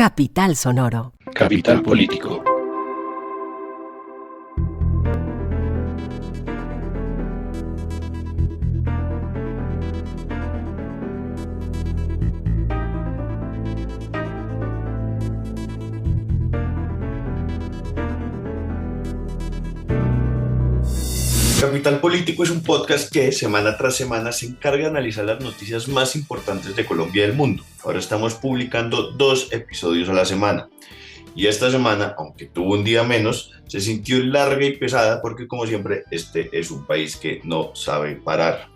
Capital Sonoro. Capital Político. Capital Político es un podcast que semana tras semana se encarga de analizar las noticias más importantes de Colombia y del mundo. Ahora estamos publicando 2 episodios a la semana. Y esta semana, aunque tuvo un día menos, se sintió larga y pesada porque, como siempre, este es un país que no sabe parar.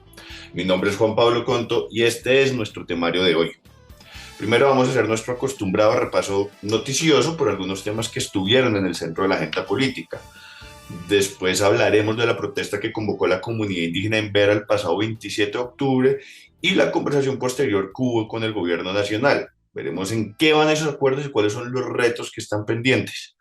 Mi nombre es Juan Pablo Conto y este es nuestro temario de hoy. Primero vamos a hacer nuestro acostumbrado repaso noticioso por algunos temas que estuvieron en el centro de la agenda política. Después hablaremos de la protesta que convocó la comunidad indígena en Vera el pasado 27 de octubre y la conversación posterior que hubo con el gobierno nacional. Veremos en qué van esos acuerdos y cuáles son los retos que están pendientes.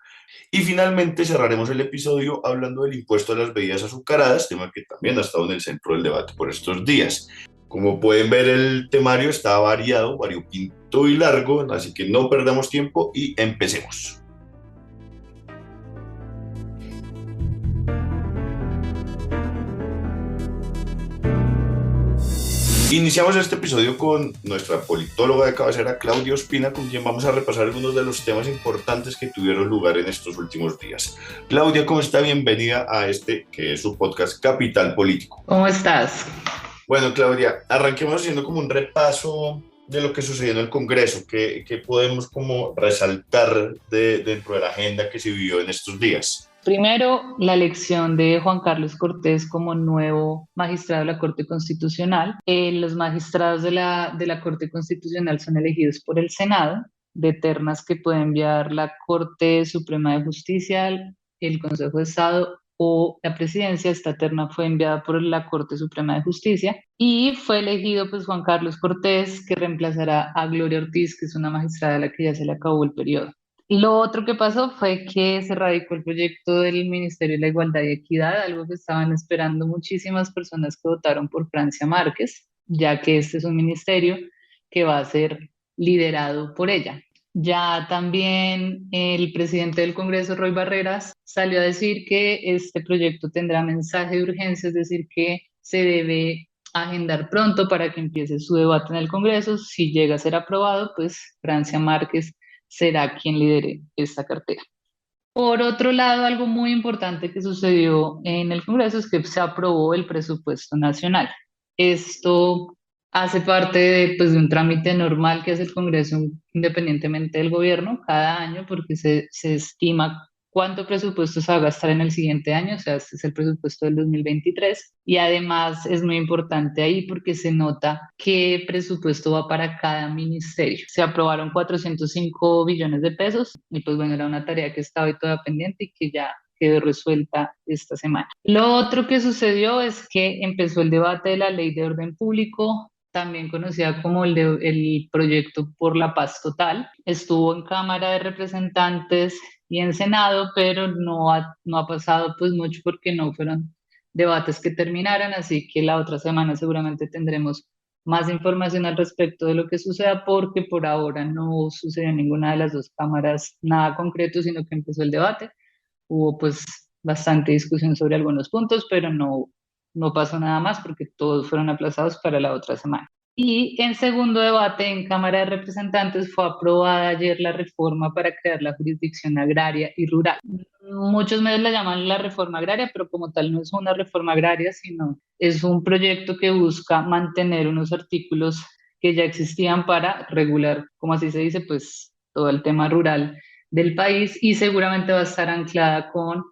Y finalmente cerraremos el episodio hablando del impuesto a las bebidas azucaradas, tema que también ha estado en el centro del debate por estos días. Como pueden ver, el temario está variado, variopinto y largo, así que no perdamos tiempo y empecemos. Iniciamos este episodio con nuestra politóloga de cabecera, Claudia Ospina, con quien vamos a repasar algunos de los temas importantes que tuvieron lugar en estos últimos días. Claudia, ¿cómo está? Bienvenida a este, que es su podcast Capital Político. ¿Cómo estás? Bueno, Claudia, arranquemos haciendo como un repaso de lo que sucedió en el Congreso, que podemos como resaltar dentro de la agenda que se vivió en estos días. Primero, la elección de Juan Carlos Cortés como nuevo magistrado de la Corte Constitucional. Los magistrados de la Corte Constitucional son elegidos por el Senado, de ternas que puede enviar la Corte Suprema de Justicia, el Consejo de Estado o la Presidencia. Esta terna fue enviada por la Corte Suprema de Justicia y fue elegido pues Juan Carlos Cortés, que reemplazará a Gloria Ortiz, que es una magistrada a la que ya se le acabó el periodo. Lo otro que pasó fue que se radicó el proyecto del Ministerio de la Igualdad y Equidad, algo que estaban esperando muchísimas personas que votaron por Francia Márquez, ya que este es un ministerio que va a ser liderado por ella. Ya también el presidente del Congreso, Roy Barreras, salió a decir que este proyecto tendrá mensaje de urgencia, es decir, que se debe agendar pronto para que empiece su debate en el Congreso. Si llega a ser aprobado, pues Francia Márquez será quien lidere esta cartera. Por otro lado, algo muy importante que sucedió en el Congreso es que se aprobó el presupuesto nacional. Esto hace parte de un trámite normal que hace el Congreso independientemente del gobierno cada año, porque se estima cuánto presupuesto se va a gastar en el siguiente año, o sea, este es el presupuesto del 2023, y además es muy importante ahí porque se nota qué presupuesto va para cada ministerio. Se aprobaron 405 billones de pesos y pues bueno, era una tarea que estaba ahí toda pendiente y que ya quedó resuelta esta semana. Lo otro que sucedió es que empezó el debate de la Ley de Orden Público, también conocida como el Proyecto por la Paz Total. Estuvo en Cámara de Representantes y en Senado, pero no ha pasado pues mucho porque no fueron debates que terminaran, así que la otra semana seguramente tendremos más información al respecto de lo que suceda, porque por ahora no sucedió en ninguna de las 2 cámaras nada concreto, sino que empezó el debate. Hubo pues bastante discusión sobre algunos puntos, pero no pasó nada más porque todos fueron aplazados para la otra semana. Y en segundo debate en Cámara de Representantes fue aprobada ayer la reforma para crear la jurisdicción agraria y rural. Muchos medios la llaman la reforma agraria, pero como tal no es una reforma agraria, sino es un proyecto que busca mantener unos artículos que ya existían para regular, como así se dice, pues todo el tema rural del país, y seguramente va a estar anclada con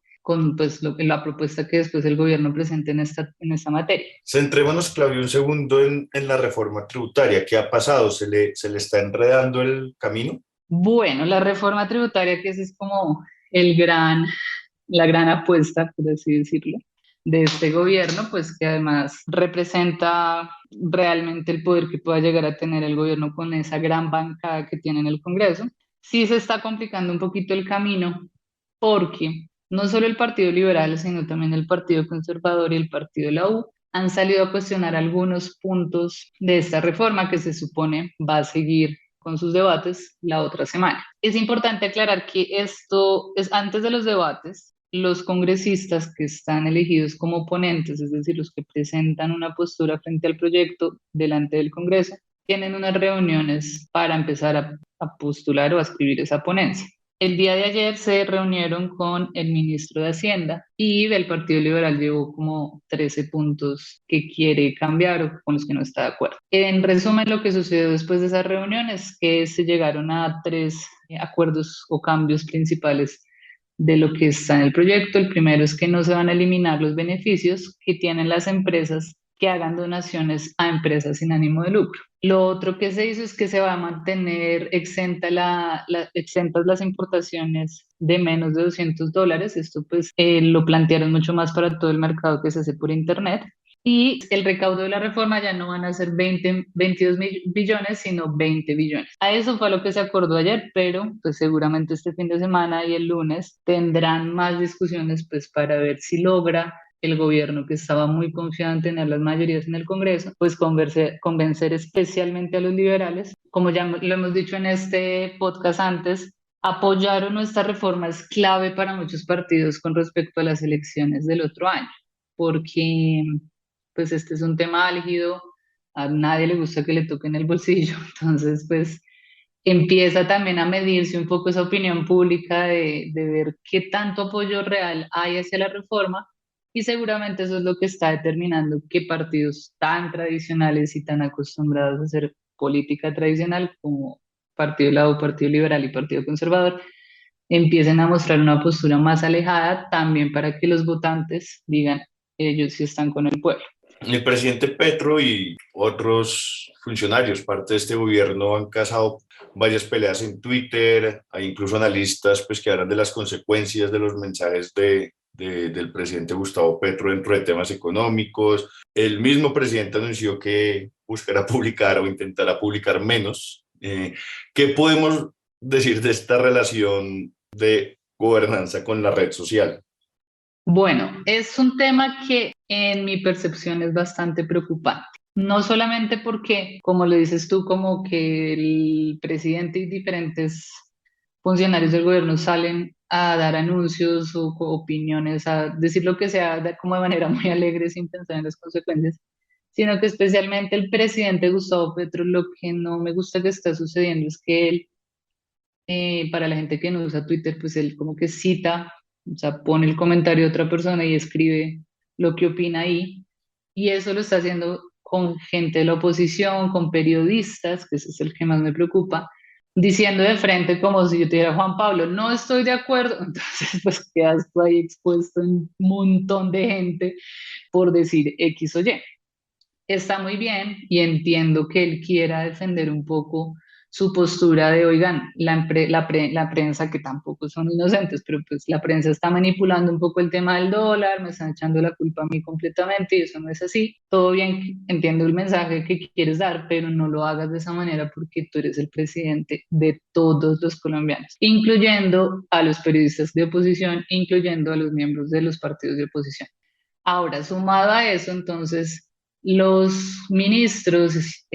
pues, la propuesta que después el gobierno presente en esta materia. Centrémonos, Claudio, un segundo en la reforma tributaria. ¿Qué ha pasado? ¿Se le está enredando el camino? Bueno, la reforma tributaria, que ese es como la gran apuesta, por así decirlo, de este gobierno, pues que además representa realmente el poder que pueda llegar a tener el gobierno con esa gran bancada que tiene en el Congreso. Sí se está complicando un poquito el camino porque no solo el Partido Liberal, sino también el Partido Conservador y el Partido de la U han salido a cuestionar algunos puntos de esta reforma que se supone va a seguir con sus debates la otra semana. Es importante aclarar que esto es antes de los debates. Los congresistas que están elegidos como ponentes, es decir, los que presentan una postura frente al proyecto delante del Congreso, tienen unas reuniones para empezar a postular o a escribir esa ponencia. El día de ayer se reunieron con el ministro de Hacienda y el Partido Liberal llevó como 13 puntos que quiere cambiar o con los que no está de acuerdo. En resumen, lo que sucedió después de esas reuniones es que se llegaron a 3 acuerdos o cambios principales de lo que está en el proyecto. El primero es que no se van a eliminar los beneficios que tienen las empresas que hagan donaciones a empresas sin ánimo de lucro. Lo otro que se hizo es que se va a mantener exentas las importaciones de menos de $200. Esto pues lo plantearon mucho más para todo el mercado que se hace por Internet. Y el recaudo de la reforma ya no van a ser 22 billones, sino 20 billones. A eso fue lo que se acordó ayer, pero pues seguramente este fin de semana y el lunes tendrán más discusiones pues para ver si logra el gobierno, que estaba muy confiado en tener las mayorías en el Congreso, pues convencer especialmente a los liberales. Como ya lo hemos dicho en este podcast antes, apoyar o no esta reforma es clave para muchos partidos con respecto a las elecciones del otro año, porque pues este es un tema álgido, a nadie le gusta que le toquen el bolsillo, entonces pues empieza también a medirse un poco esa opinión pública de ver qué tanto apoyo real hay hacia la reforma, y seguramente eso es lo que está determinando qué partidos tan tradicionales y tan acostumbrados a hacer política tradicional como Partido Lado, Partido Liberal y Partido Conservador empiecen a mostrar una postura más alejada también para que los votantes digan ellos sí están con el pueblo. El presidente Petro y otros funcionarios, parte de este gobierno, han causado varias peleas en Twitter. Hay incluso analistas pues, que hablan de las consecuencias de los mensajes del presidente Gustavo Petro dentro de temas económicos. El mismo presidente anunció que buscará publicar o intentará publicar menos. ¿Qué podemos decir de esta relación de gobernanza con la red social? Bueno, es un tema que en mi percepción es bastante preocupante. No solamente porque, como lo dices tú, como que el presidente y diferentes funcionarios del gobierno salen a dar anuncios o opiniones, a decir lo que sea como de manera muy alegre sin pensar en las consecuencias, sino que especialmente el presidente Gustavo Petro, lo que no me gusta que está sucediendo es que él, para la gente que no usa Twitter, pues él como que cita, o sea, pone el comentario de otra persona y escribe lo que opina ahí, y eso lo está haciendo con gente de la oposición, con periodistas, que ese es el que más me preocupa, diciendo de frente como si yo te dijera Juan Pablo, no estoy de acuerdo, entonces pues quedas tú ahí expuesto en un montón de gente por decir X o Y. Está muy bien y entiendo que él quiera defender un poco su postura de, oigan, la prensa, que tampoco son inocentes, pero pues la prensa está manipulando un poco el tema del dólar, me están echando la culpa a mí completamente y eso no es así. Todo bien, entiendo el mensaje que quieres dar, pero no lo hagas de esa manera porque tú eres el presidente de todos los colombianos, incluyendo a los periodistas de oposición, incluyendo a los miembros de los partidos de oposición. Ahora, sumado a eso, entonces, los ministros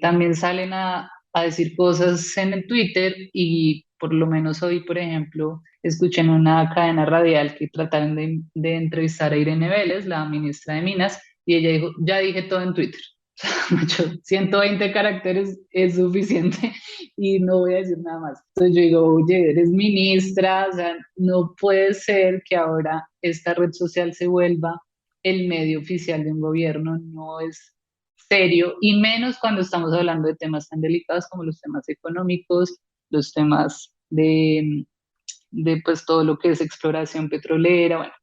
también salen a decir cosas en el Twitter, y por lo menos hoy, por ejemplo, escuché en una cadena radial que trataron de entrevistar a Irene Vélez, la ministra de Minas, y ella dijo, ya dije todo en Twitter. Mucho, 120 caracteres es suficiente y no voy a decir nada más. Entonces yo digo, oye, eres ministra, o sea, no puede ser que ahora esta red social se vuelva el medio oficial de un gobierno, no es serio, y menos cuando estamos hablando de temas tan delicados como los temas económicos, los temas de pues todo lo que es exploración petrolera, bueno,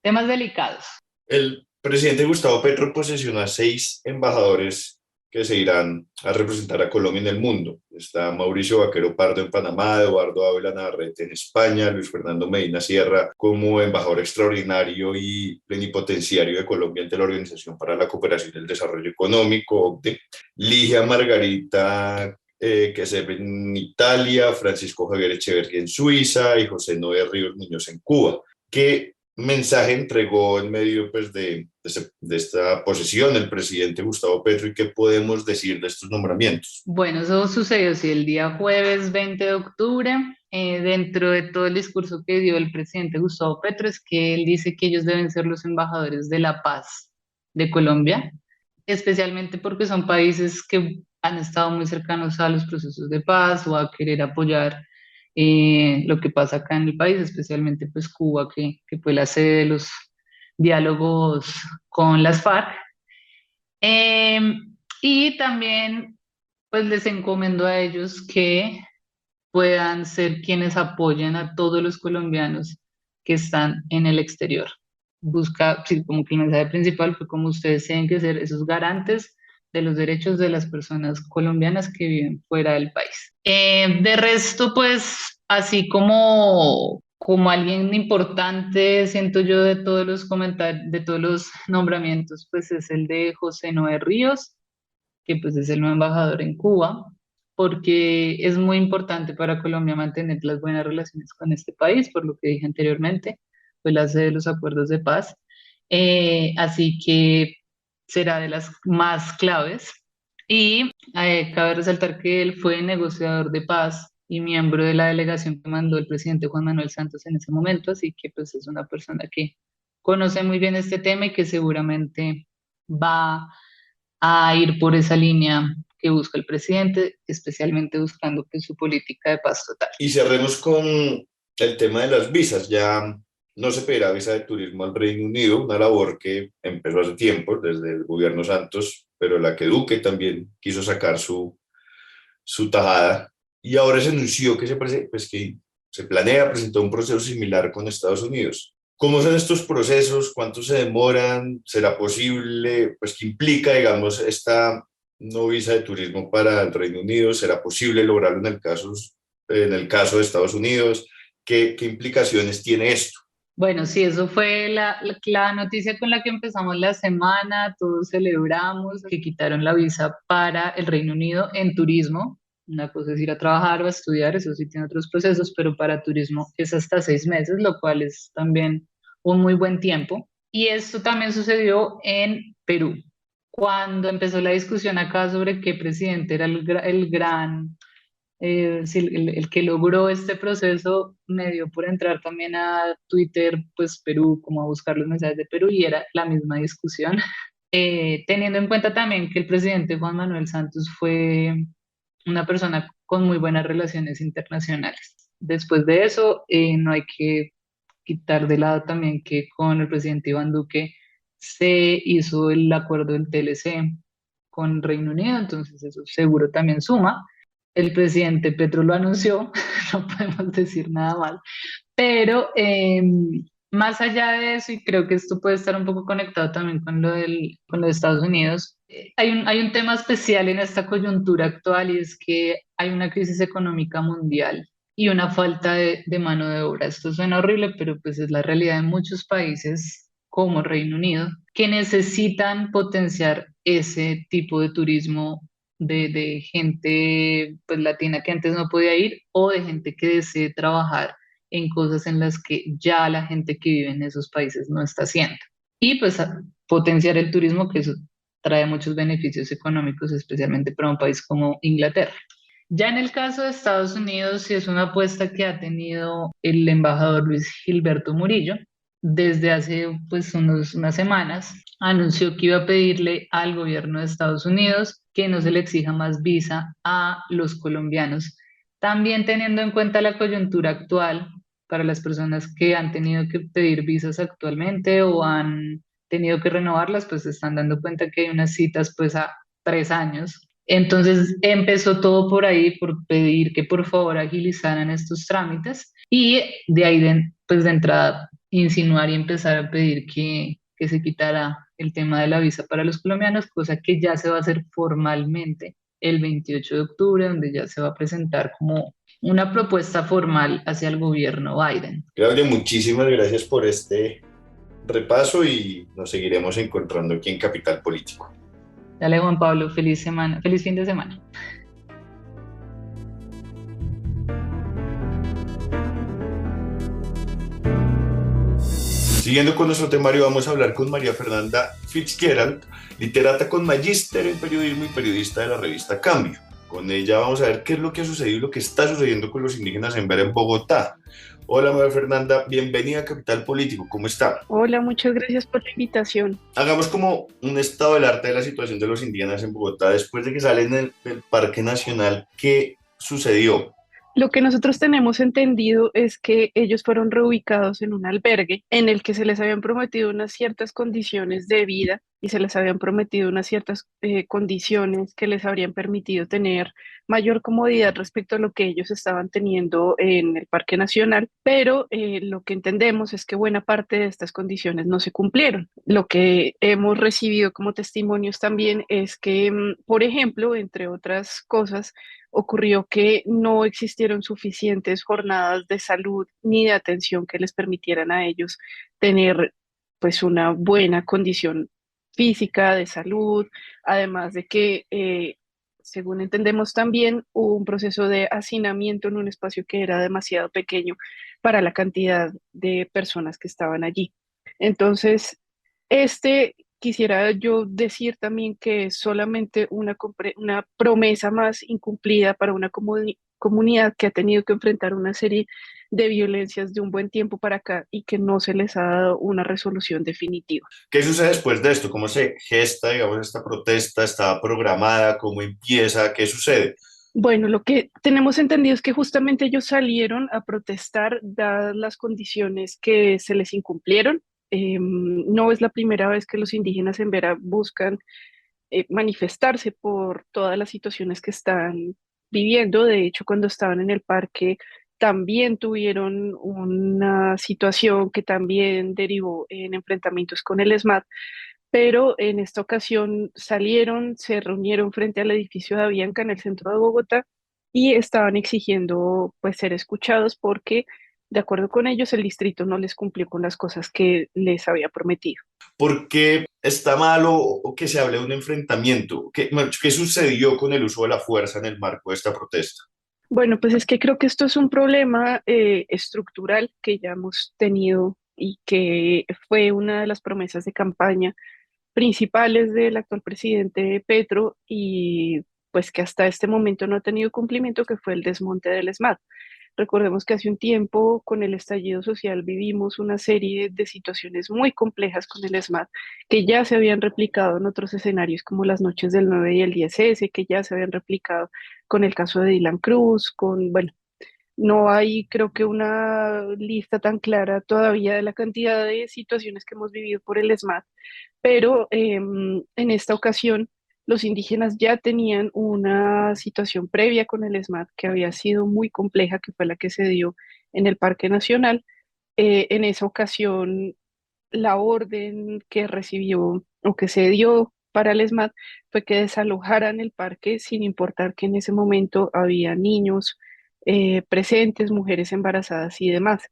temas delicados. El presidente Gustavo Petro posesionó a 6 embajadores que se irán a representar a Colombia en el mundo. Está Mauricio Vaquero Pardo en Panamá, Eduardo Ávila Navarrete en España, Luis Fernando Medina Sierra como embajador extraordinario y plenipotenciario de Colombia ante la Organización para la Cooperación y el Desarrollo Económico, OCDE, Ligia Margarita que se ve en Italia, Francisco Javier Echeverría en Suiza y José Noé Ríos Muñoz en Cuba. ¿Qué mensaje entregó en medio pues, de esta posesión el presidente Gustavo Petro y qué podemos decir de estos nombramientos? Bueno, eso sucedió sí, el día jueves 20 de octubre. Dentro de todo el discurso que dio el presidente Gustavo Petro, es que él dice que ellos deben ser los embajadores de la paz de Colombia, especialmente porque son países que han estado muy cercanos a los procesos de paz o a querer apoyar lo que pasa acá en el país, especialmente pues Cuba, que fue la sede de los diálogos con las FARC. Eh, y también pues les encomendó a ellos que puedan ser quienes apoyen a todos los colombianos que están en el exterior. Busca, sí, como que el mensaje principal fue como ustedes tienen que ser esos garantes de los derechos de las personas colombianas que viven fuera del país. De resto, pues, así como alguien importante, siento yo, de todos los comentarios, de todos los nombramientos, pues es el de José Noé Ríos, que pues es el nuevo embajador en Cuba, porque es muy importante para Colombia mantener las buenas relaciones con este país, por lo que dije anteriormente, fue la sede de los acuerdos de paz. Así que será de las más claves. Y cabe resaltar que él fue negociador de paz y miembro de la delegación que mandó el presidente Juan Manuel Santos en ese momento, así que pues es una persona que conoce muy bien este tema y que seguramente va a ir por esa línea que busca el presidente, especialmente buscando pues, su política de paz total. Y cerremos con el tema de las visas. Ya no se pedirá visa de turismo al Reino Unido, una labor que empezó hace tiempo, desde el gobierno Santos, pero la que Duque también quiso sacar su tajada. Y ahora se anunció que que se planea presentar un proceso similar con Estados Unidos. ¿Cómo son estos procesos? ¿Cuánto se demoran? ¿Será posible? Pues, ¿qué implica, digamos, esta no visa de turismo para el Reino Unido? ¿Será posible lograrlo en el caso de Estados Unidos? ¿Qué implicaciones tiene esto? Bueno, sí, eso fue la noticia con la que empezamos la semana, todos celebramos que quitaron la visa para el Reino Unido en turismo. Una cosa es ir a trabajar o a estudiar, eso sí tiene otros procesos, pero para turismo es hasta 6 meses, lo cual es también un muy buen tiempo. Y esto también sucedió en Perú. Cuando empezó la discusión acá sobre qué presidente era el gran sí, el que logró este proceso me dio por entrar también a Twitter, pues Perú, como a buscar los mensajes de Perú y era la misma discusión. Teniendo en cuenta también que el presidente Juan Manuel Santos fue una persona con muy buenas relaciones internacionales. Después de eso, no hay que quitar de lado también que con el presidente Iván Duque se hizo el acuerdo del TLC con Reino Unido, entonces eso seguro también suma. El presidente Petro lo anunció, no podemos decir nada mal, pero más allá de eso, y creo que esto puede estar un poco conectado también con lo de Estados Unidos, hay un tema especial en esta coyuntura actual y es que hay una crisis económica mundial y una falta de mano de obra. Esto suena horrible, pero pues es la realidad en muchos países como Reino Unido, que necesitan potenciar ese tipo de turismo de gente pues, latina que antes no podía ir o de gente que desee trabajar en cosas en las que ya la gente que vive en esos países no está haciendo. Y pues potenciar el turismo, que eso trae muchos beneficios económicos, especialmente para un país como Inglaterra. Ya en el caso de Estados Unidos, sí es una apuesta que ha tenido el embajador Luis Gilberto Murillo. Desde hace pues unas semanas anunció que iba a pedirle al gobierno de Estados Unidos que no se le exija más visa a los colombianos, también teniendo en cuenta la coyuntura actual para las personas que han tenido que pedir visas actualmente o han tenido que renovarlas, pues se están dando cuenta que hay unas citas pues a 3 años. Entonces empezó todo por ahí, por pedir que por favor agilizaran estos trámites y de ahí pues de entrada insinuar y empezar a pedir que se quitara el tema de la visa para los colombianos, cosa que ya se va a hacer formalmente el 28 de octubre, donde ya se va a presentar como una propuesta formal hacia el gobierno Biden. Claudia, muchísimas gracias por este repaso y nos seguiremos encontrando aquí en Capital Político. Dale, Juan Pablo, feliz semana, feliz fin de semana. Siguiendo con nuestro temario, vamos a hablar con María Fernanda Fitzgerald, literata con magíster en periodismo y periodista de la revista Cambio. Con ella vamos a ver qué es lo que ha sucedido y lo que está sucediendo con los indígenas en Vera en Bogotá. Hola María Fernanda, bienvenida a Capital Político, ¿cómo está? Hola, muchas gracias por la invitación. Hagamos como un estado del arte de la situación de los indígenas en Bogotá después de que salen del Parque Nacional. ¿Qué sucedió? Lo que nosotros tenemos entendido es que ellos fueron reubicados en un albergue en el que se les habían prometido unas ciertas condiciones de vida y se les habían prometido unas ciertas condiciones que les habrían permitido tener mayor comodidad respecto a lo que ellos estaban teniendo en el Parque Nacional, pero lo que entendemos es que buena parte de estas condiciones no se cumplieron. Lo que hemos recibido como testimonios también es que, por ejemplo, entre otras cosas, ocurrió que no existieron suficientes jornadas de salud ni de atención que les permitieran a ellos tener pues una buena condición física de salud, además de que según entendemos también hubo un proceso de hacinamiento en un espacio que era demasiado pequeño para la cantidad de personas que estaban allí. Entonces, quisiera yo decir también que es solamente una promesa más incumplida para una comunidad que ha tenido que enfrentar una serie de violencias de un buen tiempo para acá y que no se les ha dado una resolución definitiva. ¿Qué sucede después de esto? ¿Cómo se gesta, digamos, esta protesta? ¿Está programada? ¿Cómo empieza? ¿Qué sucede? Bueno, lo que tenemos entendido es que justamente ellos salieron a protestar dadas las condiciones que se les incumplieron. No es la primera vez que los indígenas en Vera buscan manifestarse por todas las situaciones que están viviendo. De hecho, cuando estaban en el parque, también tuvieron una situación que también derivó en enfrentamientos con el ESMAD, pero en esta ocasión salieron, se reunieron frente al edificio de Avianca en el centro de Bogotá y estaban exigiendo pues ser escuchados porque, de acuerdo con ellos, el distrito no les cumplió con las cosas que les había prometido. ¿Por qué está mal o que se hable de un enfrentamiento? ¿Qué sucedió con el uso de la fuerza en el marco de esta protesta? Bueno, pues es que creo que esto es un problema estructural que ya hemos tenido y que fue una de las promesas de campaña principales del actual presidente Petro y pues que hasta este momento no ha tenido cumplimiento, que fue el desmonte del ESMAD. Recordemos que hace un tiempo, con el estallido social, vivimos una serie de situaciones muy complejas con el ESMAD, que ya se habían replicado en otros escenarios como las noches del 9 y el 10S, que ya se habían replicado con el caso de Dylan Cruz, bueno, no hay, creo que una lista tan clara todavía de la cantidad de situaciones que hemos vivido por el ESMAD, pero en esta ocasión los indígenas ya tenían una situación previa con el ESMAD que había sido muy compleja, que fue la que se dio en el Parque Nacional. En esa ocasión, la orden que recibió o que se dio para el ESMAD fue que desalojaran el parque sin importar que en ese momento había niños presentes, mujeres embarazadas y demás.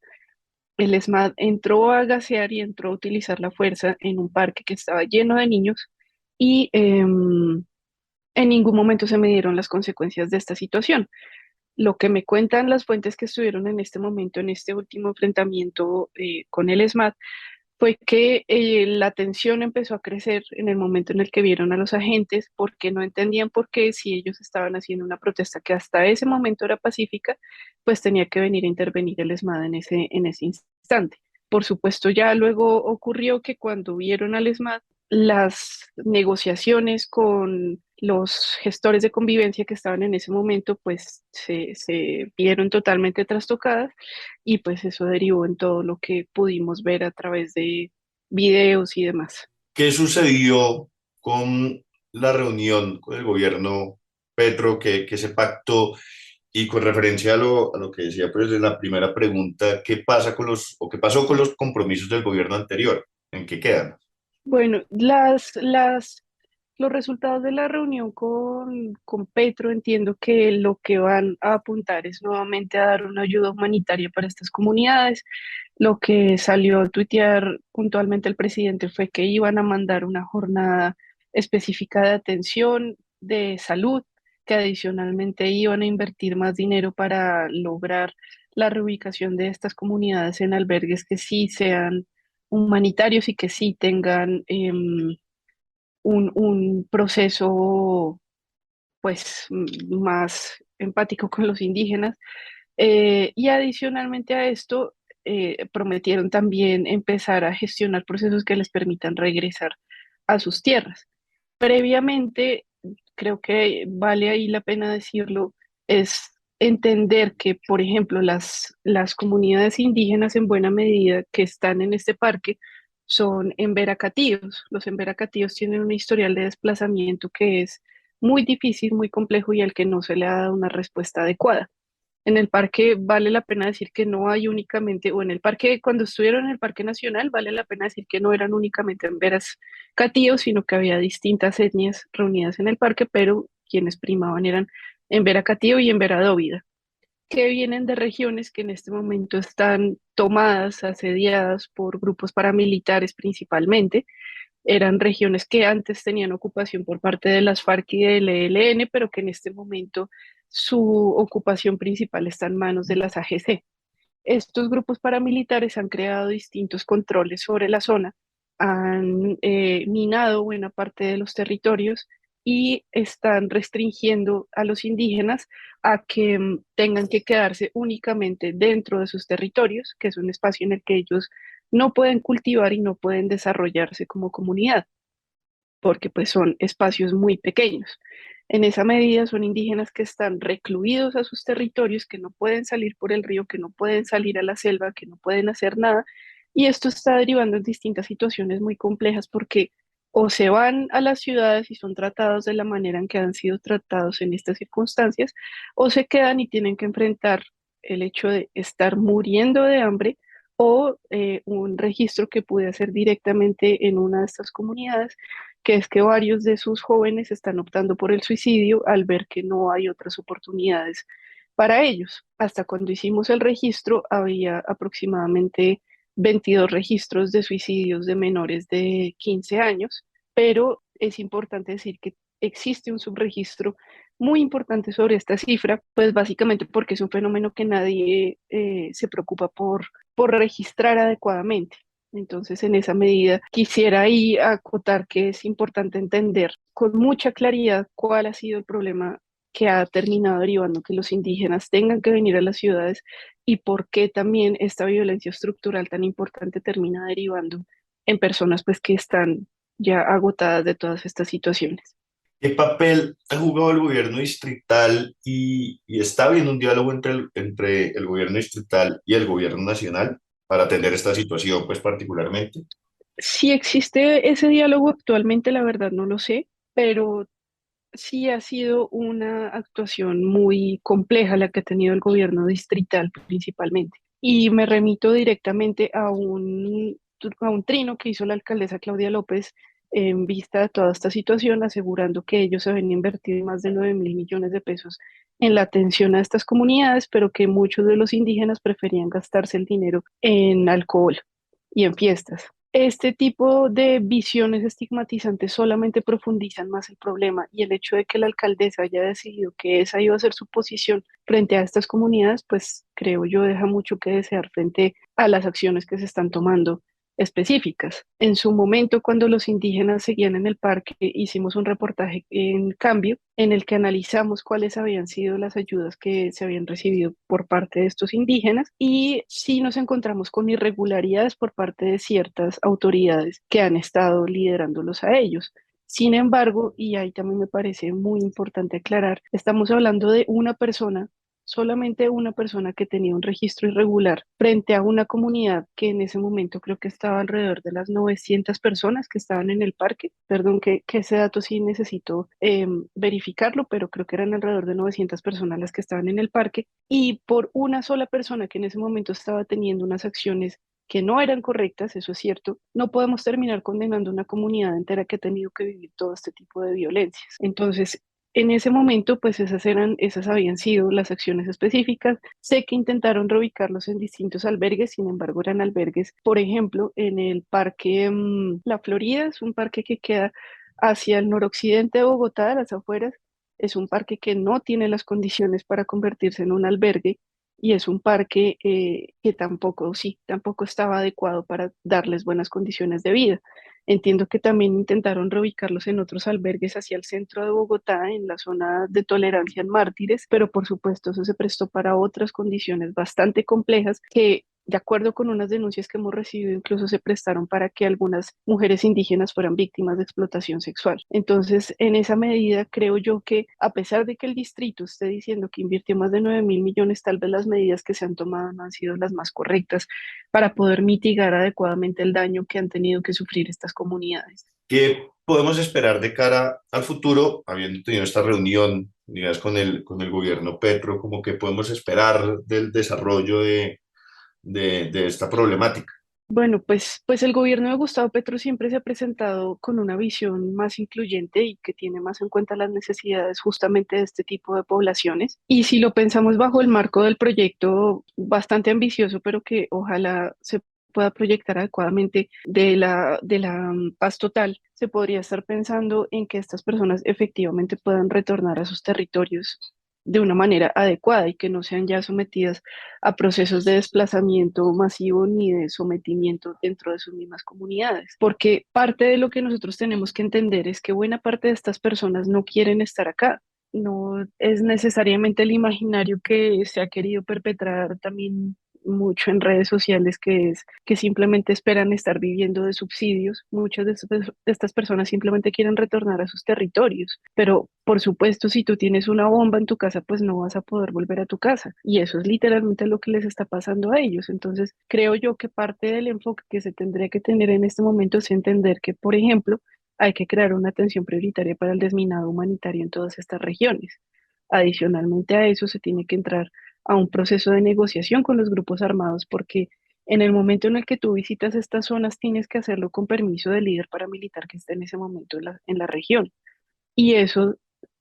El ESMAD entró a gasear y entró a utilizar la fuerza en un parque que estaba lleno de niños y en ningún momento se midieron las consecuencias de esta situación. Lo que me cuentan las fuentes que estuvieron en este momento, en este último enfrentamiento con el ESMAD, fue que la tensión empezó a crecer en el momento en el que vieron a los agentes porque no entendían por qué si ellos estaban haciendo una protesta que hasta ese momento era pacífica, pues tenía que venir a intervenir el ESMAD en ese instante. Por supuesto, ya luego ocurrió que cuando vieron al ESMAD, las negociaciones con los gestores de convivencia que estaban en ese momento, pues se vieron totalmente trastocadas y pues eso derivó en todo lo que pudimos ver a través de videos y demás. ¿Qué sucedió con la reunión con el gobierno Petro que se pactó? Y con referencia a lo que decía pues en la primera pregunta, ¿qué pasa con o qué pasó con los compromisos del gobierno anterior? ¿En qué quedan? Bueno, los resultados de la reunión con Petro entiendo que lo que van a apuntar es nuevamente a dar una ayuda humanitaria para estas comunidades. Lo que salió a tuitear puntualmente el presidente fue que iban a mandar una jornada específica de atención, de salud, que adicionalmente iban a invertir más dinero para lograr la reubicación de estas comunidades en albergues que sí sean humanitarios y que sí tengan un proceso pues más empático con los indígenas. Y adicionalmente a esto, prometieron también empezar a gestionar procesos que les permitan regresar a sus tierras. Previamente, creo que vale ahí la pena decirlo, es entender que, por ejemplo, las comunidades indígenas en buena medida que están en este parque son emberacatíos. Los emberacatíos tienen un historial de desplazamiento que es muy difícil, muy complejo y al que no se le ha dado una respuesta adecuada. En el parque vale la pena decir que no hay únicamente, o en el parque, cuando estuvieron en el Parque Nacional, vale la pena decir que no eran únicamente emberas catíos, sino que había distintas etnias reunidas en el parque, pero quienes primaban eran embera catío y embera dóvida, que vienen de regiones que en este momento están tomadas, asediadas por grupos paramilitares principalmente. Eran regiones que antes tenían ocupación por parte de las FARC y del ELN, pero que en este momento su ocupación principal está en manos de las AGC. Estos grupos paramilitares han creado distintos controles sobre la zona, han minado buena parte de los territorios y están restringiendo a los indígenas a que tengan que quedarse únicamente dentro de sus territorios, que es un espacio en el que ellos no pueden cultivar y no pueden desarrollarse como comunidad, porque pues son espacios muy pequeños. En esa medida son indígenas que están recluidos a sus territorios, que no pueden salir por el río, que no pueden salir a la selva, que no pueden hacer nada. Y esto está derivando en distintas situaciones muy complejas porque o se van a las ciudades y son tratados de la manera en que han sido tratados en estas circunstancias, o se quedan y tienen que enfrentar el hecho de estar muriendo de hambre o un registro que pude hacer directamente en una de estas comunidades, que es que varios de sus jóvenes están optando por el suicidio al ver que no hay otras oportunidades para ellos. Hasta cuando hicimos el registro, había aproximadamente 22 registros de suicidios de menores de 15 años, pero es importante decir que existe un subregistro muy importante sobre esta cifra, pues básicamente porque es un fenómeno que nadie se preocupa por registrar adecuadamente. Entonces, en esa medida, quisiera ahí acotar que es importante entender con mucha claridad cuál ha sido el problema que ha terminado derivando que los indígenas tengan que venir a las ciudades y por qué también esta violencia estructural tan importante termina derivando en personas pues que están ya agotadas de todas estas situaciones. ¿Qué papel ha jugado el gobierno distrital y está habiendo un diálogo entre el gobierno distrital y el gobierno nacional para atender esta situación, pues particularmente? Si existe ese diálogo actualmente, la verdad no lo sé, pero sí ha sido una actuación muy compleja la que ha tenido el gobierno distrital principalmente. Y me remito directamente a un trino que hizo la alcaldesa Claudia López en vista de toda esta situación, asegurando que ellos habían invertido más de 9.000 millones de pesos en la atención a estas comunidades, pero que muchos de los indígenas preferían gastarse el dinero en alcohol y en fiestas. Este tipo de visiones estigmatizantes solamente profundizan más el problema y el hecho de que la alcaldesa haya decidido que esa iba a ser su posición frente a estas comunidades, pues creo yo deja mucho que desear frente a las acciones que se están tomando específicas. En su momento, cuando los indígenas seguían en el parque, hicimos un reportaje en Cambio en el que analizamos cuáles habían sido las ayudas que se habían recibido por parte de estos indígenas y sí nos encontramos con irregularidades por parte de ciertas autoridades que han estado liderándolos a ellos. Sin embargo, y ahí también me parece muy importante aclarar, estamos hablando de una persona, solamente una persona que tenía un registro irregular frente a una comunidad que en ese momento creo que estaba alrededor de las 900 personas que estaban en el parque. Perdón que ese dato sí necesito verificarlo, pero creo que eran alrededor de 900 personas las que estaban en el parque. Y por una sola persona que en ese momento estaba teniendo unas acciones que no eran correctas, eso es cierto, no podemos terminar condenando una comunidad entera que ha tenido que vivir todo este tipo de violencias. Entonces, en ese momento, pues esas habían sido las acciones específicas. Sé que intentaron reubicarlos en distintos albergues, sin embargo, eran albergues, por ejemplo, en el parque La Florida, es un parque que queda hacia el noroccidente de Bogotá, a las afueras. Es un parque que no tiene las condiciones para convertirse en un albergue y es un parque que tampoco, sí, tampoco estaba adecuado para darles buenas condiciones de vida. Entiendo que también intentaron reubicarlos en otros albergues hacia el centro de Bogotá, en la zona de tolerancia en Mártires, pero por supuesto eso se prestó para otras condiciones bastante complejas que, de acuerdo con unas denuncias que hemos recibido, incluso se prestaron para que algunas mujeres indígenas fueran víctimas de explotación sexual. Entonces, en esa medida, creo yo que a pesar de que el distrito esté diciendo que invirtió más de 9.000 millones, tal vez las medidas que se han tomado no han sido las más correctas para poder mitigar adecuadamente el daño que han tenido que sufrir estas comunidades. ¿Qué podemos esperar de cara al futuro, habiendo tenido esta reunión, digamos, con el gobierno Petro, como que podemos esperar del desarrollo de esta problemática? Bueno, pues el gobierno de Gustavo Petro siempre se ha presentado con una visión más incluyente y que tiene más en cuenta las necesidades justamente de este tipo de poblaciones. Y si lo pensamos bajo el marco del proyecto bastante ambicioso, pero que ojalá se pueda proyectar adecuadamente de la paz total, se podría estar pensando en que estas personas efectivamente puedan retornar a sus territorios de una manera adecuada y que no sean ya sometidas a procesos de desplazamiento masivo ni de sometimiento dentro de sus mismas comunidades. Porque parte de lo que nosotros tenemos que entender es que buena parte de estas personas no quieren estar acá. No es necesariamente el imaginario que se ha querido perpetrar también mucho en redes sociales, que es que simplemente esperan estar viviendo de subsidios. Muchas de estas personas simplemente quieren retornar a sus territorios, pero por supuesto, si tú tienes una bomba en tu casa, pues no vas a poder volver a tu casa. Y eso es literalmente lo que les está pasando a ellos. Entonces, creo yo que parte del enfoque que se tendría que tener en este momento es entender que, por ejemplo, hay que crear una atención prioritaria para el desminado humanitario en todas estas regiones. Adicionalmente a eso, se tiene que entrar a un proceso de negociación con los grupos armados, porque en el momento en el que tú visitas estas zonas, tienes que hacerlo con permiso del líder paramilitar que está en ese momento en la región. Y eso,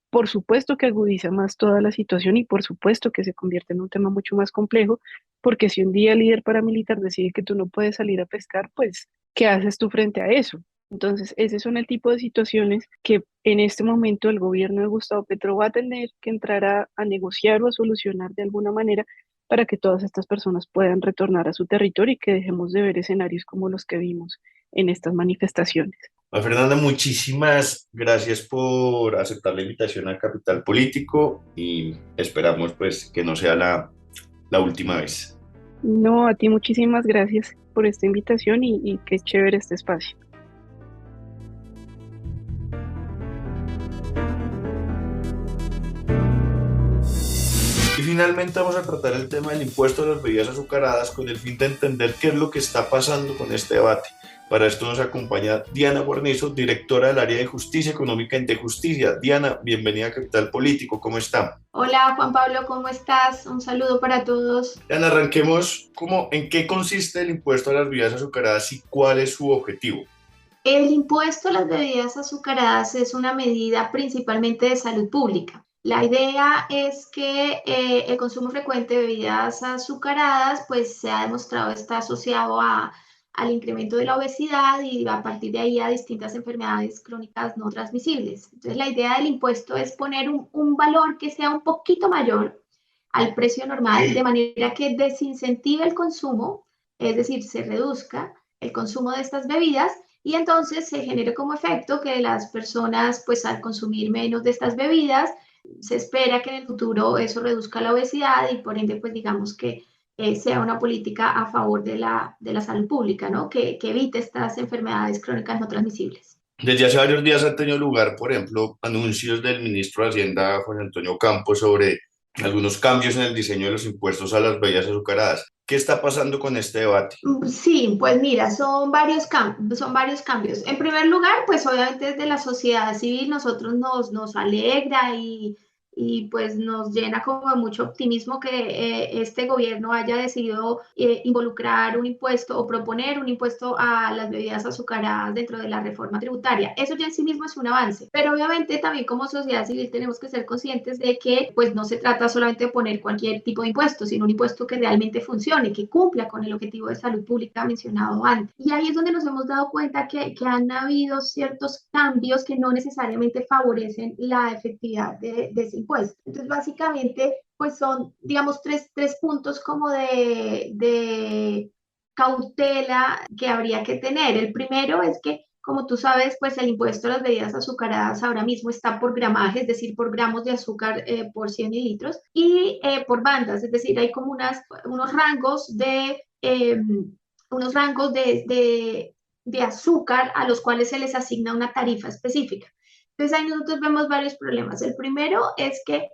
por supuesto que agudiza más toda la situación y por supuesto que se convierte en un tema mucho más complejo, porque si un día el líder paramilitar decide que tú no puedes salir a pescar, pues, ¿qué haces tú frente a eso? Entonces, ese son el tipo de situaciones que en este momento el gobierno de Gustavo Petro va a tener que entrar a negociar o a solucionar de alguna manera para que todas estas personas puedan retornar a su territorio y que dejemos de ver escenarios como los que vimos en estas manifestaciones. Fernanda, muchísimas gracias por aceptar la invitación al Capital Político y esperamos pues que no sea la última vez. No, a ti muchísimas gracias por esta invitación y qué chévere este espacio. Y finalmente vamos a tratar el tema del impuesto a las bebidas azucaradas con el fin de entender qué es lo que está pasando con este debate. Para esto nos acompaña Diana Guarnizo, directora del área de Justicia Económica y de Justicia. Diana, bienvenida a Capital Político, ¿cómo está? Hola Juan Pablo, ¿cómo estás? Un saludo para todos. Diana, arranquemos en qué consiste el impuesto a las bebidas azucaradas y cuál es su objetivo. El impuesto a las bebidas azucaradas es una medida principalmente de salud pública. La idea es que el consumo frecuente de bebidas azucaradas pues se ha demostrado está asociado al incremento de la obesidad y a partir de ahí a distintas enfermedades crónicas no transmisibles. Entonces la idea del impuesto es poner un valor que sea un poquito mayor al precio normal, de manera que desincentive el consumo, es decir, se reduzca el consumo de estas bebidas y entonces se genere como efecto que las personas, pues al consumir menos de estas bebidas, se espera que en el futuro eso reduzca la obesidad y por ende, pues digamos que sea una política a favor de la salud pública, ¿no? Que evite estas enfermedades crónicas no transmisibles. Desde hace varios días han tenido lugar, por ejemplo, anuncios del ministro de Hacienda, Juan Antonio Campos, sobre algunos cambios en el diseño de los impuestos a las bebidas azucaradas. ¿Qué está pasando con este debate? Sí, pues mira, son varios cambios. En primer lugar, pues obviamente desde la sociedad civil nosotros nos alegra y pues nos llena como de mucho optimismo que este gobierno haya decidido involucrar un impuesto o proponer un impuesto a las bebidas azucaradas dentro de la reforma tributaria. Eso ya en sí mismo es un avance, pero obviamente también como sociedad civil tenemos que ser conscientes de que pues no se trata solamente de poner cualquier tipo de impuesto, sino un impuesto que realmente funcione, que cumpla con el objetivo de salud pública mencionado antes. Y ahí es donde nos hemos dado cuenta que han habido ciertos cambios que no necesariamente favorecen la efectividad de ese impuesto. Entonces, básicamente, pues son, digamos, tres puntos como de cautela que habría que tener. El primero es que, como tú sabes, pues el impuesto a las bebidas azucaradas ahora mismo está por gramaje, es decir, por gramos de azúcar por 100 mililitros, y por bandas, es decir, hay como unos rangos de azúcar a los cuales se les asigna una tarifa específica. Entonces ahí nosotros vemos varios problemas. El primero es que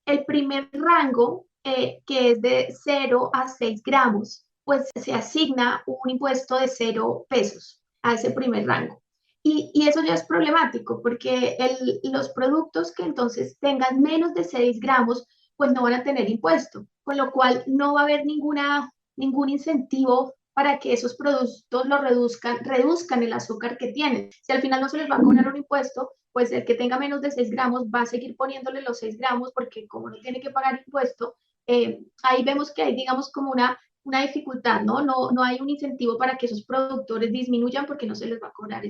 el primer rango, que es de 0 a 6 gramos, pues se asigna un impuesto de 0 pesos a ese primer rango. Y eso ya es problemático porque los productos que entonces tengan menos de 6 gramos, pues no van a tener impuesto, con lo cual no va a haber ningún incentivo para que esos productos reduzcan el azúcar que tienen. Si al final no se les va a cobrar un impuesto, pues el que tenga menos de 6 gramos va a seguir poniéndole los 6 gramos porque como no tiene que pagar impuesto, ahí vemos que hay, digamos, como una dificultad, ¿no? No hay un incentivo para que esos productores disminuyan porque no se les va a cobrar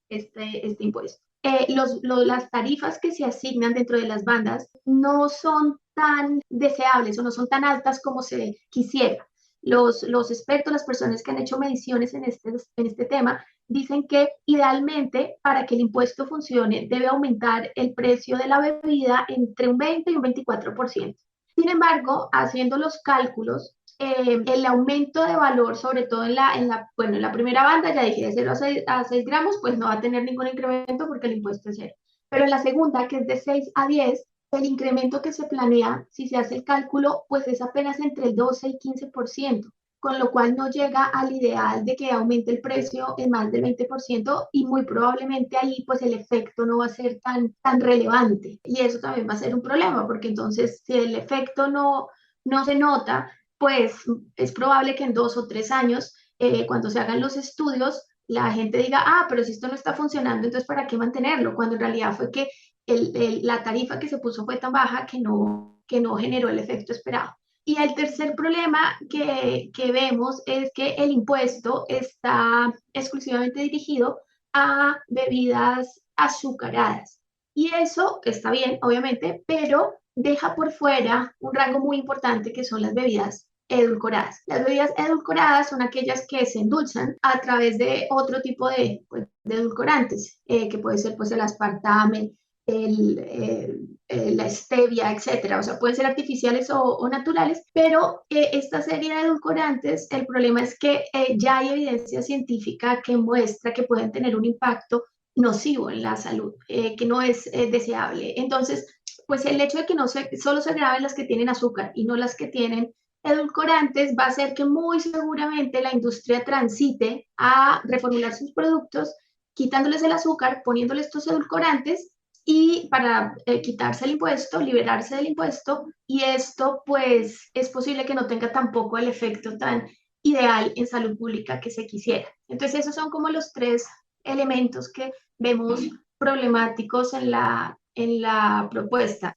este impuesto. Las tarifas que se asignan dentro de las bandas no son tan deseables o no son tan altas como se quisiera. Los expertos, las personas que han hecho mediciones en este tema, dicen que idealmente para que el impuesto funcione debe aumentar el precio de la bebida entre un 20 y un 24%. Sin embargo, haciendo los cálculos, el aumento de valor, sobre todo en la primera banda, ya dije, de 0 a 6 gramos, pues no va a tener ningún incremento porque el impuesto es cero. Pero en la segunda, que es de 6 a 10, el incremento que se planea, si se hace el cálculo, pues es apenas entre el 12 y 15%, con lo cual no llega al ideal de que aumente el precio en más del 20% y muy probablemente ahí pues el efecto no va a ser tan relevante. Y eso también va a ser un problema, porque entonces si el efecto no se nota, pues es probable que en 2 o 3 años, cuando se hagan los estudios, la gente diga, pero si esto no está funcionando, entonces ¿para qué mantenerlo? Cuando en realidad fue que la tarifa que se puso fue tan baja que no generó el efecto esperado. Y el tercer problema que vemos es que el impuesto está exclusivamente dirigido a bebidas azucaradas. Y eso está bien, obviamente, pero deja por fuera un rango muy importante que son las bebidas edulcoradas. Las bebidas edulcoradas son aquellas que se endulzan a través de otro tipo de edulcorantes, que puede ser pues el aspartame, la stevia, etcétera. O sea, pueden ser artificiales o naturales, pero esta serie de edulcorantes, el problema es que ya hay evidencia científica que muestra que pueden tener un impacto nocivo en la salud, que no es deseable. Entonces, pues el hecho de que solo se graben las que tienen azúcar y no las que tienen edulcorantes va a hacer que muy seguramente la industria transite a reformular sus productos, quitándoles el azúcar, poniéndoles estos edulcorantes y para quitarse el impuesto, liberarse del impuesto, y esto pues es posible que no tenga tampoco el efecto tan ideal en salud pública que se quisiera. Entonces esos son como los tres elementos que vemos problemáticos en la propuesta.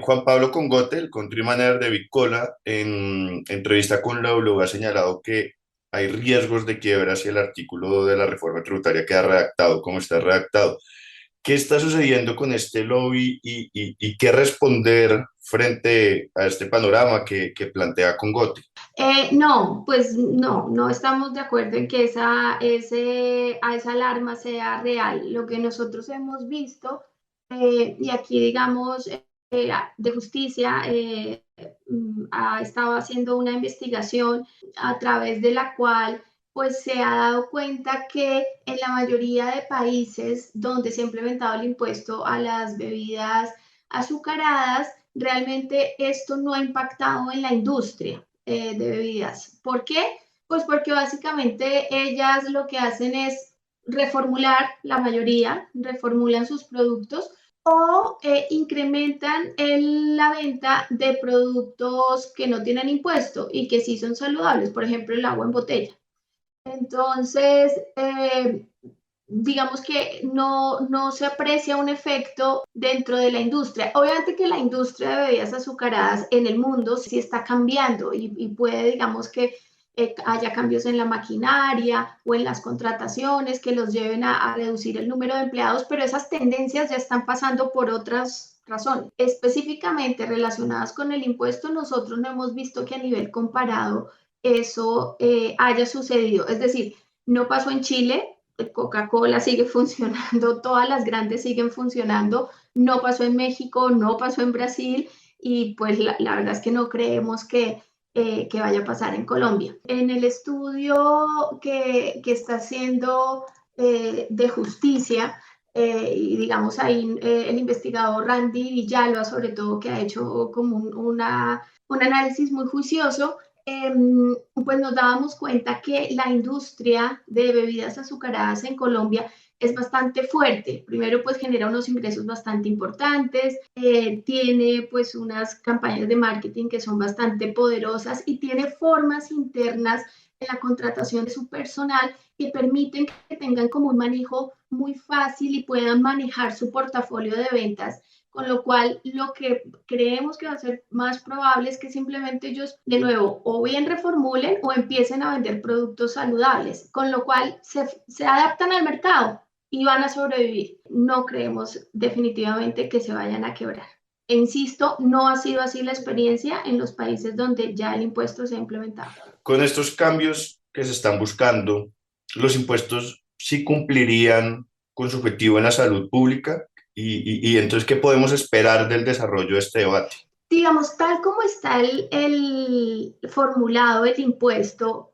Juan Pablo Congote, el country manager de Bicola, en entrevista con la W ha señalado que hay riesgos de quiebra si el artículo de la reforma tributaria queda redactado como está redactado. ¿Qué está sucediendo con este lobby y qué responder frente a este panorama que plantea Congote? No, pues no estamos de acuerdo en que esa alarma sea real. Lo que nosotros hemos visto, y aquí digamos, de justicia, ha estado haciendo una investigación a través de la cual pues se ha dado cuenta que en la mayoría de países donde se ha implementado el impuesto a las bebidas azucaradas, realmente esto no ha impactado en la industria de bebidas. ¿Por qué? Pues porque básicamente ellas lo que hacen es reformular, la mayoría reformulan sus productos o incrementan la venta de productos que no tienen impuesto y que sí son saludables, por ejemplo, el agua en botella. Entonces, digamos que no se aprecia un efecto dentro de la industria. Obviamente que la industria de bebidas azucaradas en el mundo sí está cambiando y puede, digamos que haya cambios en la maquinaria o en las contrataciones que los lleven a reducir el número de empleados, pero esas tendencias ya están pasando por otras razones. Específicamente relacionadas con el impuesto, nosotros no hemos visto que a nivel comparado eso haya sucedido. Es decir, no pasó en Chile, Coca-Cola sigue funcionando, todas las grandes siguen funcionando, no pasó en México, no pasó en Brasil, y pues la verdad es que no creemos que vaya a pasar en Colombia. En el estudio que está haciendo de justicia, y digamos ahí el investigador Randy Villalba, sobre todo, que ha hecho como un análisis muy juicioso, pues nos dábamos cuenta que la industria de bebidas azucaradas en Colombia es bastante fuerte. Primero, pues genera unos ingresos bastante importantes, tiene pues unas campañas de marketing que son bastante poderosas y tiene formas internas en la contratación de su personal que permiten que tengan como un manejo muy fácil y puedan manejar su portafolio de ventas, con lo cual lo que creemos que va a ser más probable es que simplemente ellos, de nuevo, o bien reformulen o empiecen a vender productos saludables, con lo cual se adaptan al mercado y van a sobrevivir. No creemos definitivamente que se vayan a quebrar. E insisto, no ha sido así la experiencia en los países donde ya el impuesto se ha implementado. Con estos cambios que se están buscando, los impuestos sí cumplirían con su objetivo en la salud pública y entonces, ¿qué podemos esperar del desarrollo de este debate? Digamos, tal como está el formulado el impuesto,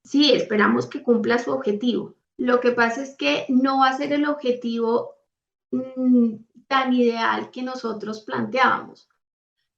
sí, esperamos que cumpla su objetivo. Lo que pasa es que no va a ser el objetivo tan ideal que nosotros planteábamos.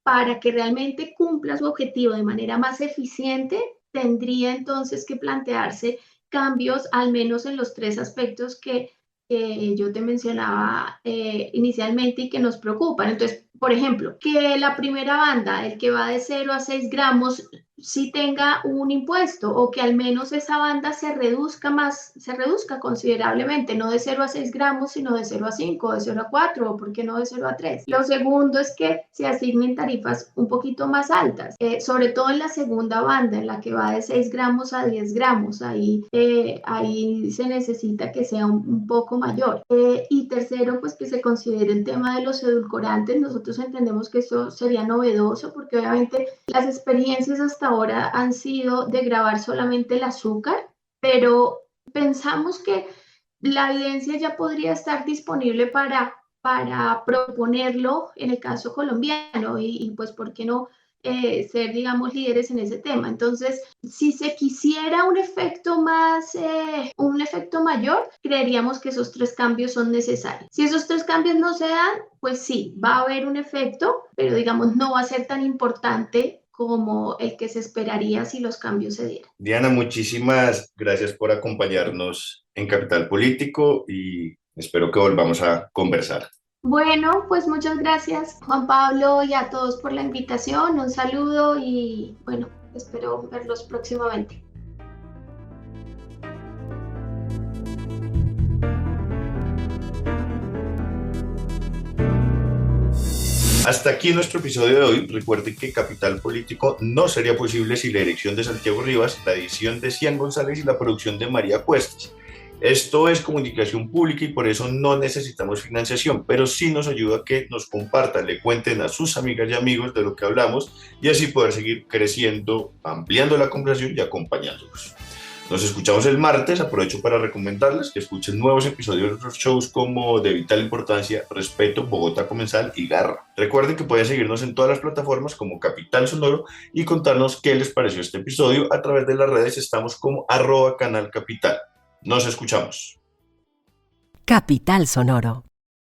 Para que realmente cumpla su objetivo de manera más eficiente, tendría entonces que plantearse cambios, al menos en los 3 aspectos que yo te mencionaba inicialmente y que nos preocupan. Entonces, por ejemplo, que la primera banda, el que va de 0 a 6 gramos, sí tenga un impuesto, o que al menos esa banda se reduzca considerablemente, no de 0 a 6 gramos, sino de 0 a 5, de 0 a 4, o por qué no de 0 a 3. Lo segundo es que se asignen tarifas un poquito más altas, sobre todo en la segunda banda, en la que va de 6 gramos a 10 gramos, ahí se necesita que sea un poco mayor. Y tercero, pues que se considere el tema de los edulcorantes. Nosotros entendemos que eso sería novedoso, porque obviamente las experiencias hasta ahora han sido de gravar solamente el azúcar, pero pensamos que la evidencia ya podría estar disponible para proponerlo en el caso colombiano y pues, ¿por qué no ser, digamos, líderes en ese tema? Entonces, si se quisiera un efecto mayor, creeríamos que esos 3 cambios son necesarios. Si esos 3 cambios no se dan, pues sí, va a haber un efecto, pero digamos, no va a ser tan importante como el que se esperaría si los cambios se dieran. Diana, muchísimas gracias por acompañarnos en Capital Político y espero que volvamos a conversar. Bueno, pues muchas gracias, Juan Pablo, y a todos por la invitación. Un saludo y bueno, espero verlos próximamente. Hasta aquí nuestro episodio de hoy. Recuerden que Capital Político no sería posible sin la dirección de Santiago Rivas, la edición de Cian González y la producción de María Cuestas. Esto es comunicación pública y por eso no necesitamos financiación, pero sí nos ayuda a que nos compartan, le cuenten a sus amigas y amigos de lo que hablamos y así poder seguir creciendo, ampliando la conversación y acompañándolos. Nos escuchamos el martes. Aprovecho para recomendarles que escuchen nuevos episodios de otros shows como De Vital Importancia, Respeto, Bogotá Comensal y Garra. Recuerden que pueden seguirnos en todas las plataformas como Capital Sonoro y contarnos qué les pareció este episodio. A través de las redes estamos como @canalcapital. Nos escuchamos. Capital Sonoro.